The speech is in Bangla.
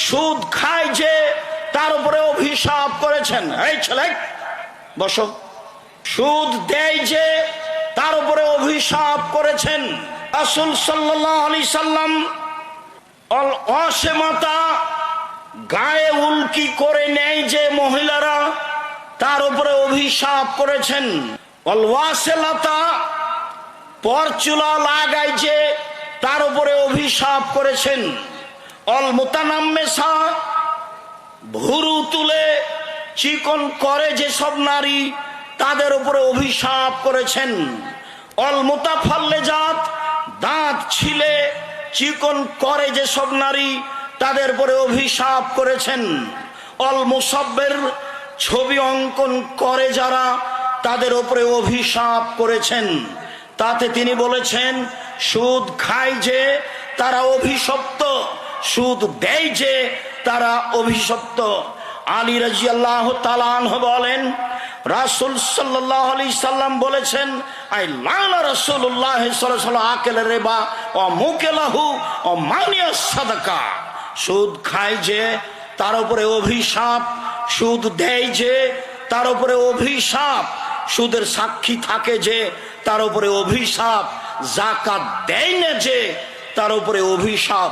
সুদ খায় যে তার উপরে অভিশাপ করেছেন। এই ছেলে বসো। সুদ দেয় যে তার উপরে অভিশাপ করেছেন। রাসূল সাল্লাল্লাহু আলাইহি সাল্লাম অসীমতা গায়ে উল্কি করে নেয় যে মহিলারা, তার উপরে অভিশাপ করেছেন। অলওয়াসিলাতা পরচুলা লাগায় যে তার উপরে অভিশাপ করেছেন। অল মুতানাম্মেসা ভুরু তুলে চিকন করে যে সব নারী, তাদের উপরে অভিশাপ করেছেন। অল মুতাফাল্লেজাত দাঁত ছিলে চিকন করে যে সব নারী, তাদের উপরে অভিশাপ করেছেন। অল মুসাব্বের ছবি অঙ্কন করে যারা, তাদের উপরে অভিশাপ করেছেন। তাতে তিনি বলেছেন সুদ খায় যে তারা অভিশপ্ত, সুদ দেয় যে তারা অভিশপ্ত। আলী রাদিয়াল্লাহু তাআলা আনহু বলেন, রাসূল সাল্লাল্লাহু আলাইহি সাল্লাম বলেছেন, আই লানা রাসূলুল্লাহ সাল্লাল্লাহু আলাইহি ওয়াসাল্লাম আকেল রিবা ওয়া মুকিলাহু ওয়া মানিয়াস সাদাকা। সুদ খায় যে তার উপরে অভিশাপ, সুদ দেয় যে তার উপরে অভিশাপ, সুদের সাক্ষী থাকে যে তার উপরে অভিশাপ, যাকাত দেয় না যে তার উপরে অভিশাপ।